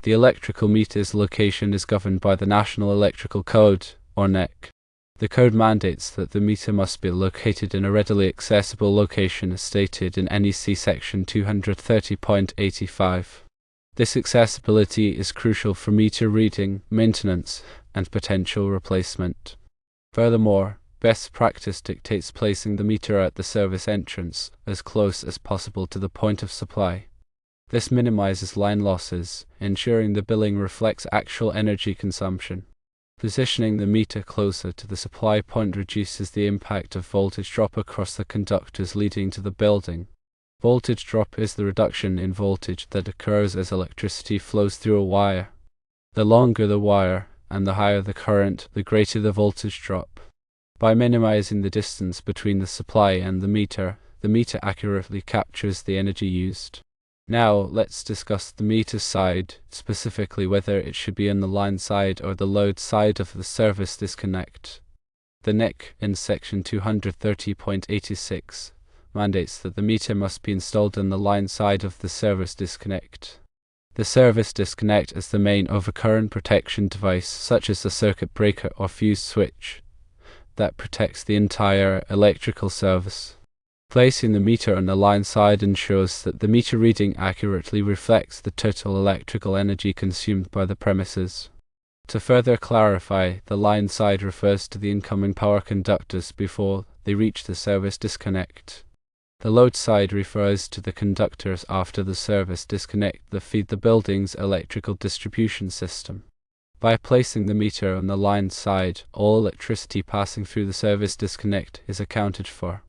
The electrical meter's location is governed by the National Electrical Code, or NEC. The code mandates that the meter must be located in a readily accessible location as stated in NEC section 230.85. This accessibility is crucial for meter reading, maintenance, and potential replacement. Furthermore, best practice dictates placing the meter at the service entrance as close as possible to the point of supply. This minimizes line losses, ensuring the billing reflects actual energy consumption. Positioning the meter closer to the supply point reduces the impact of voltage drop across the conductors leading to the building. Voltage drop is the reduction in voltage that occurs as electricity flows through a wire. The longer the wire, and the higher the current, the greater the voltage drop. By minimizing the distance between the supply and the meter accurately captures the energy used. Now, let's discuss the meter side, specifically whether it should be on the line side or the load side of the service disconnect. The NEC, in section 230.86, mandates that the meter must be installed on the line side of the service disconnect. The service disconnect is the main overcurrent protection device, such as a circuit breaker or fuse switch, that protects the entire electrical service. Placing the meter on the line side ensures that the meter reading accurately reflects the total electrical energy consumed by the premises. To further clarify, the line side refers to the incoming power conductors before they reach the service disconnect. The load side refers to the conductors after the service disconnect that feed the building's electrical distribution system. By placing the meter on the line side, all electricity passing through the service disconnect is accounted for.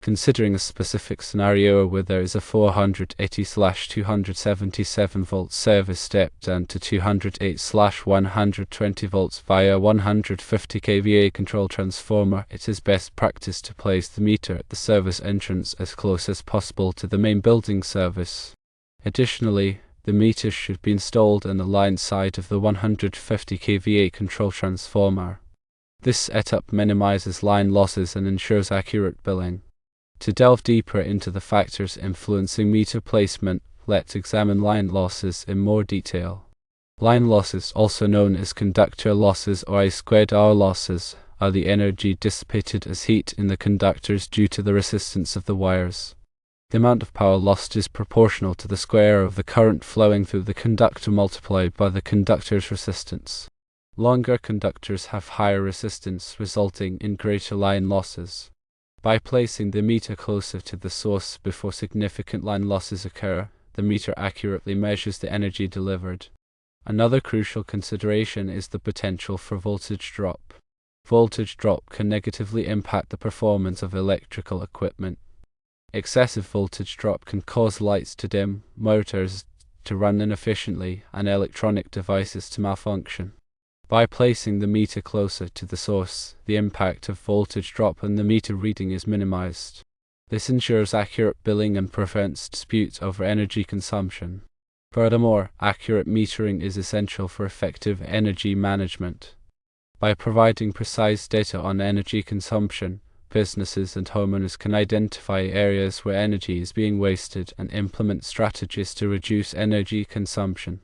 Considering a specific scenario where there is a 480/277 volt service step down to 208/120 volts via 150 kVA control transformer, it is best practice to place the meter at the service entrance as close as possible to the main building service. Additionally, the meter should be installed on the line side of the 150 kVA control transformer. This setup minimizes line losses and ensures accurate billing. To delve deeper into the factors influencing meter placement, let's examine line losses in more detail. Line losses, also known as conductor losses or I²R losses, are the energy dissipated as heat in the conductors due to the resistance of the wires. The amount of power lost is proportional to the square of the current flowing through the conductor multiplied by the conductor's resistance. Longer conductors have higher resistance, resulting in greater line losses. By placing the meter closer to the source before significant line losses occur, the meter accurately measures the energy delivered. Another crucial consideration is the potential for voltage drop. Voltage drop can negatively impact the performance of electrical equipment. Excessive voltage drop can cause lights to dim, motors to run inefficiently, and electronic devices to malfunction. By placing the meter closer to the source, the impact of voltage drop on the meter reading is minimized. This ensures accurate billing and prevents disputes over energy consumption. Furthermore, accurate metering is essential for effective energy management. By providing precise data on energy consumption, businesses and homeowners can identify areas where energy is being wasted and implement strategies to reduce energy consumption.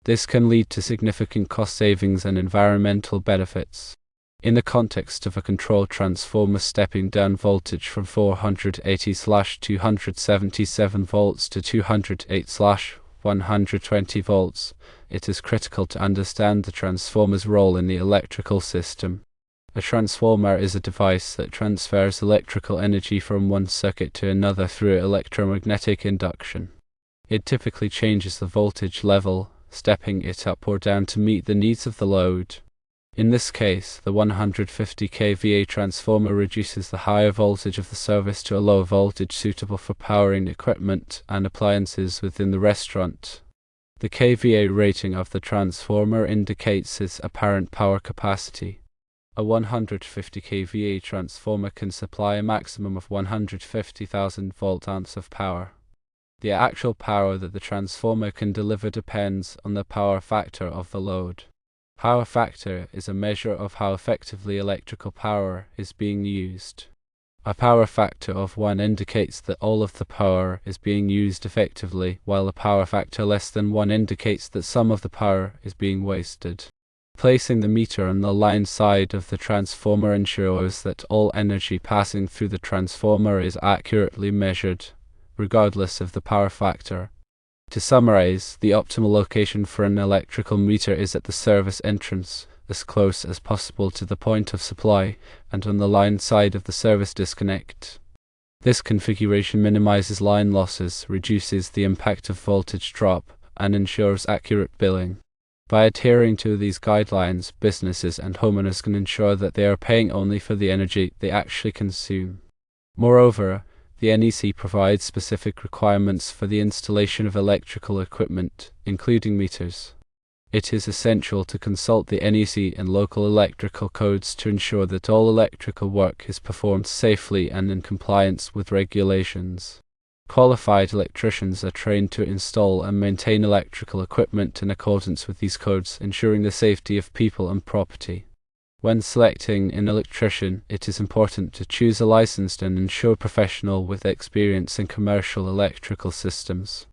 This can lead to significant cost savings and environmental benefits. In the context of a control transformer stepping down voltage from 480/277 volts to 208/120 volts, it is critical to understand the transformer's role in the electrical system. A transformer is a device that transfers electrical energy from one circuit to another through electromagnetic induction. It typically changes the voltage level, stepping it up or down to meet the needs of the load. In this case, the 150 kVA transformer reduces the higher voltage of the service to a lower voltage suitable for powering equipment and appliances within the restaurant. The kVA rating of the transformer indicates its apparent power capacity. A 150 kVA transformer can supply a maximum of 150,000 volt-amps of power. The actual power that the transformer can deliver depends on the power factor of the load. Power factor is a measure of how effectively electrical power is being used. A power factor of 1 indicates that all of the power is being used effectively, while a power factor less than 1 indicates that some of the power is being wasted. Placing the meter on the line side of the transformer ensures that all energy passing through the transformer is accurately measured, regardless of the power factor. To summarize, the optimal location for an electrical meter is at the service entrance, as close as possible to the point of supply, and on the line side of the service disconnect. This configuration minimizes line losses, reduces the impact of voltage drop, and ensures accurate billing. By adhering to these guidelines, businesses and homeowners can ensure that they are paying only for the energy they actually consume. Moreover, the NEC provides specific requirements for the installation of electrical equipment, including meters. It is essential to consult the NEC and local electrical codes to ensure that all electrical work is performed safely and in compliance with regulations. Qualified electricians are trained to install and maintain electrical equipment in accordance with these codes, ensuring the safety of people and property. When selecting an electrician, it is important to choose a licensed and insured professional with experience in commercial electrical systems.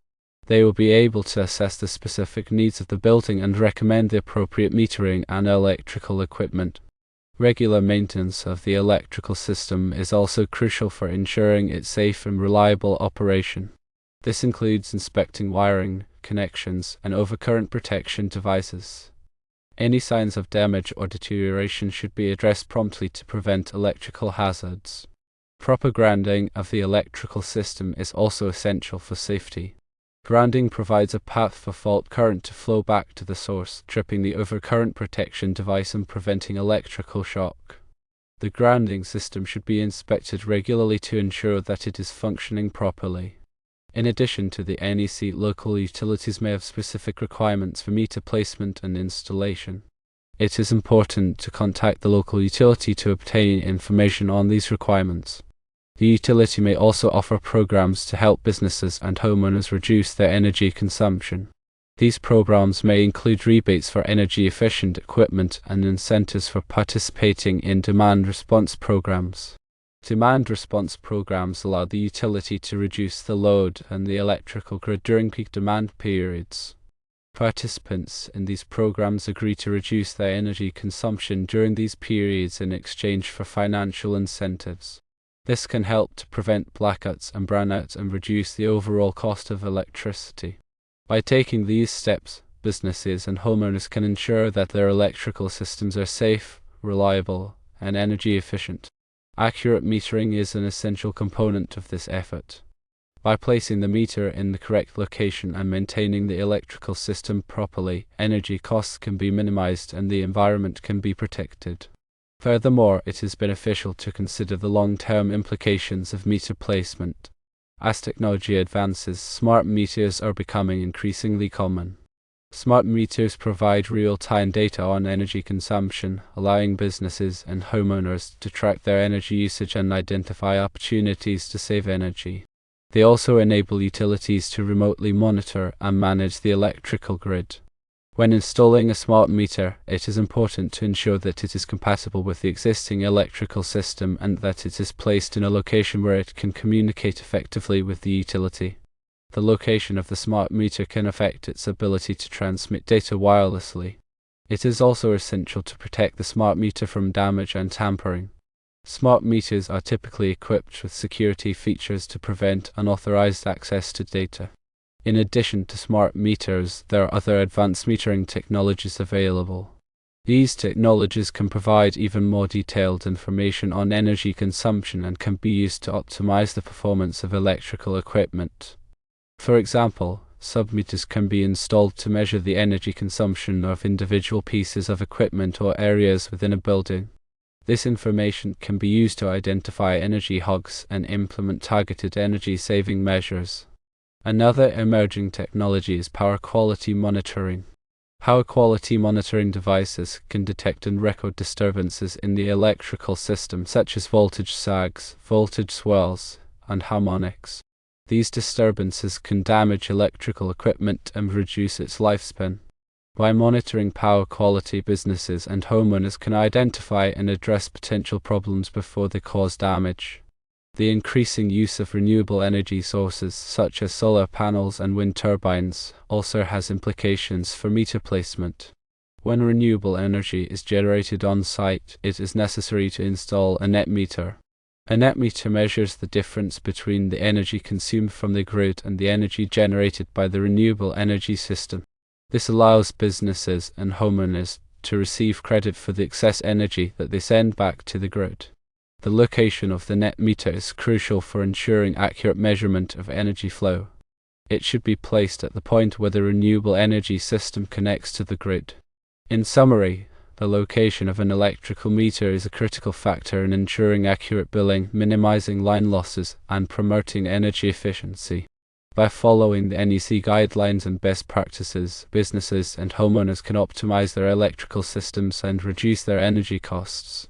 They will be able to assess the specific needs of the building and recommend the appropriate metering and electrical equipment. Regular maintenance of the electrical system is also crucial for ensuring its safe and reliable operation. This includes inspecting wiring, connections, and overcurrent protection devices. Any signs of damage or deterioration should be addressed promptly to prevent electrical hazards. Proper grounding of the electrical system is also essential for safety. Grounding provides a path for fault current to flow back to the source, tripping the overcurrent protection device and preventing electrical shock. The grounding system should be inspected regularly to ensure that it is functioning properly. In addition to the NEC, local utilities may have specific requirements for meter placement and installation. It is important to contact the local utility to obtain information on these requirements. The utility may also offer programs to help businesses and homeowners reduce their energy consumption. These programs may include rebates for energy-efficient equipment and incentives for participating in demand response programs. Demand response programs allow the utility to reduce the load and the electrical grid during peak demand periods. Participants in these programs agree to reduce their energy consumption during these periods in exchange for financial incentives. This can help to prevent blackouts and brownouts and reduce the overall cost of electricity. By taking these steps, businesses and homeowners can ensure that their electrical systems are safe, reliable, and energy efficient. Accurate metering is an essential component of this effort. By placing the meter in the correct location and maintaining the electrical system properly, energy costs can be minimized and the environment can be protected. Furthermore, it is beneficial to consider the long-term implications of meter placement. As technology advances, smart meters are becoming increasingly common. Smart meters provide real-time data on energy consumption, allowing businesses and homeowners to track their energy usage and identify opportunities to save energy. They also enable utilities to remotely monitor and manage the electrical grid. When installing a smart meter, it is important to ensure that it is compatible with the existing electrical system and that it is placed in a location where it can communicate effectively with the utility. The location of the smart meter can affect its ability to transmit data wirelessly. It is also essential to protect the smart meter from damage and tampering. Smart meters are typically equipped with security features to prevent unauthorized access to data. In addition to smart meters, there are other advanced metering technologies available. These technologies can provide even more detailed information on energy consumption and can be used to optimize the performance of electrical equipment. For example, submeters can be installed to measure the energy consumption of individual pieces of equipment or areas within a building. This information can be used to identify energy hogs and implement targeted energy-saving measures. Another emerging technology is power quality monitoring. Power quality monitoring devices can detect and record disturbances in the electrical system such as voltage sags, voltage swells, and harmonics. These disturbances can damage electrical equipment and reduce its lifespan. By monitoring power quality, businesses and homeowners can identify and address potential problems before they cause damage. The increasing use of renewable energy sources such as solar panels and wind turbines also has implications for meter placement. When renewable energy is generated on site, it is necessary to install a net meter. A net meter measures the difference between the energy consumed from the grid and the energy generated by the renewable energy system. This allows businesses and homeowners to receive credit for the excess energy that they send back to the grid. The location of the net meter is crucial for ensuring accurate measurement of energy flow. It should be placed at the point where the renewable energy system connects to the grid. In summary, the location of an electrical meter is a critical factor in ensuring accurate billing, minimizing line losses, and promoting energy efficiency. By following the NEC guidelines and best practices, businesses and homeowners can optimize their electrical systems and reduce their energy costs.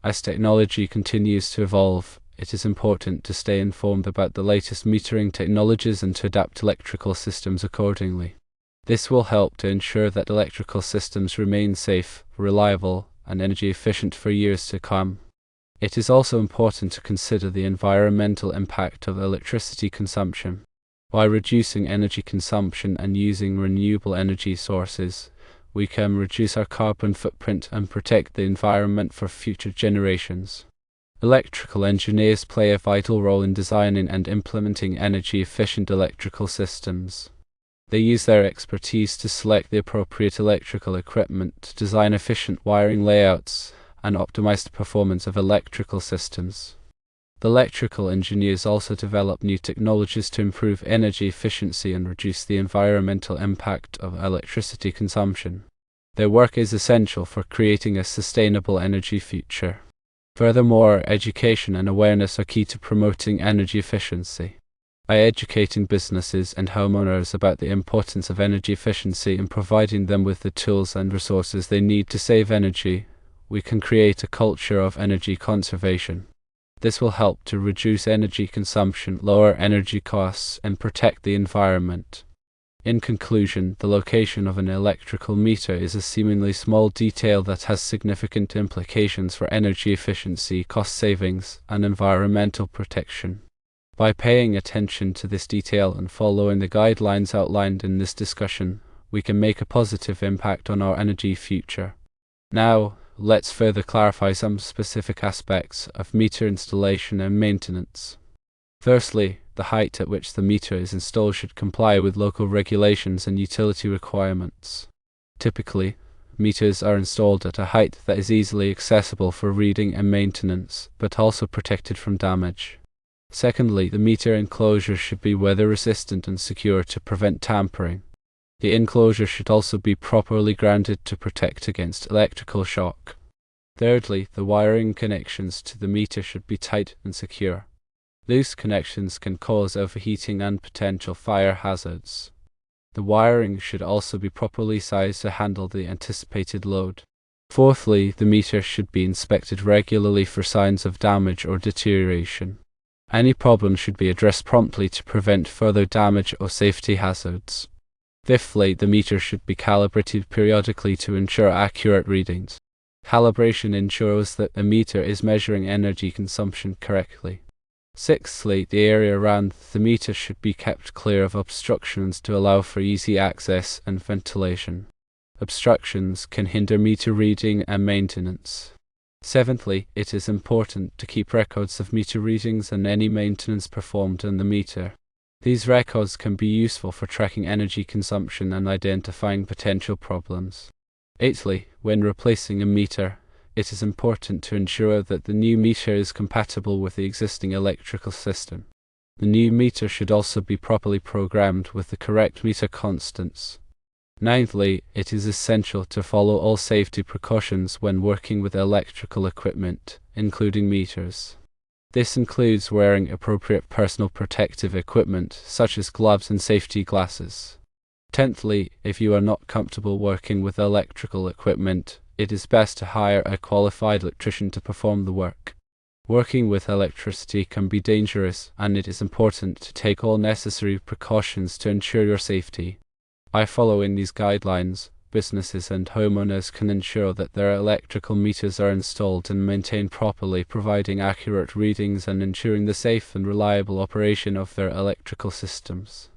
As technology continues to evolve, it is important to stay informed about the latest metering technologies and to adapt electrical systems accordingly. This will help to ensure that electrical systems remain safe, reliable, and energy efficient for years to come. It is also important to consider the environmental impact of electricity consumption. By reducing energy consumption and using renewable energy sources, we can reduce our carbon footprint and protect the environment for future generations. Electrical engineers play a vital role in designing and implementing energy-efficient electrical systems. They use their expertise to select the appropriate electrical equipment, to design efficient wiring layouts, and optimize the performance of electrical systems. The electrical engineers also develop new technologies to improve energy efficiency and reduce the environmental impact of electricity consumption. Their work is essential for creating a sustainable energy future. Furthermore, education and awareness are key to promoting energy efficiency. By educating businesses and homeowners about the importance of energy efficiency and providing them with the tools and resources they need to save energy, we can create a culture of energy conservation. This will help to reduce energy consumption, lower energy costs, and protect the environment. In conclusion, the location of an electrical meter is a seemingly small detail that has significant implications for energy efficiency, cost savings, and environmental protection. By paying attention to this detail and following the guidelines outlined in this discussion, we can make a positive impact on our energy future. Now, let's further clarify some specific aspects of meter installation and maintenance. Firstly, the height at which the meter is installed should comply with local regulations and utility requirements. Typically, meters are installed at a height that is easily accessible for reading and maintenance, but also protected from damage. Secondly, the meter enclosure should be weather resistant and secure to prevent tampering. The enclosure should also be properly grounded to protect against electrical shock. Thirdly, the wiring connections to the meter should be tight and secure. Loose connections can cause overheating and potential fire hazards. The wiring should also be properly sized to handle the anticipated load. Fourthly, the meter should be inspected regularly for signs of damage or deterioration. Any problem should be addressed promptly to prevent further damage or safety hazards. Fifthly, the meter should be calibrated periodically to ensure accurate readings. Calibration ensures that the meter is measuring energy consumption correctly. Sixthly, the area around the meter should be kept clear of obstructions to allow for easy access and ventilation. Obstructions can hinder meter reading and maintenance. Seventhly, it is important to keep records of meter readings and any maintenance performed on the meter. These records can be useful for tracking energy consumption and identifying potential problems. Eighthly, when replacing a meter, it is important to ensure that the new meter is compatible with the existing electrical system. The new meter should also be properly programmed with the correct meter constants. Ninthly, it is essential to follow all safety precautions when working with electrical equipment, including meters. This includes wearing appropriate personal protective equipment, such as gloves and safety glasses. Tenthly, if you are not comfortable working with electrical equipment, it is best to hire a qualified electrician to perform the work. Working with electricity can be dangerous, and it is important to take all necessary precautions to ensure your safety. By following these guidelines, businesses and homeowners can ensure that their electrical meters are installed and maintained properly, providing accurate readings and ensuring the safe and reliable operation of their electrical systems.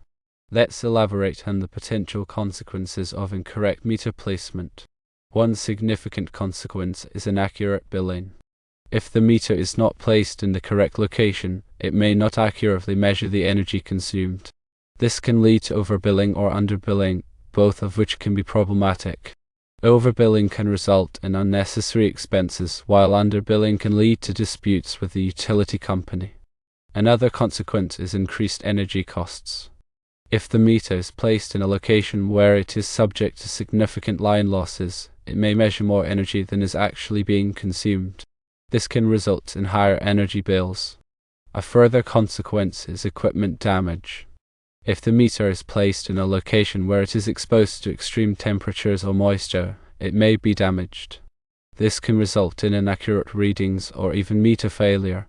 Let's elaborate on the potential consequences of incorrect meter placement. One significant consequence is inaccurate billing. If the meter is not placed in the correct location, it may not accurately measure the energy consumed. This can lead to overbilling or underbilling, both of which can be problematic. Overbilling can result in unnecessary expenses, while underbilling can lead to disputes with the utility company. Another consequence is increased energy costs. If the meter is placed in a location where it is subject to significant line losses, it may measure more energy than is actually being consumed. This can result in higher energy bills. A further consequence is equipment damage. If the meter is placed in a location where it is exposed to extreme temperatures or moisture, it may be damaged. This can result in inaccurate readings or even meter failure.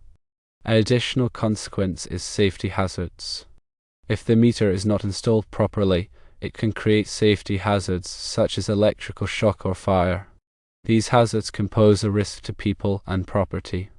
An additional consequence is safety hazards. If the meter is not installed properly, it can create safety hazards such as electrical shock or fire. These hazards can pose a risk to people and property.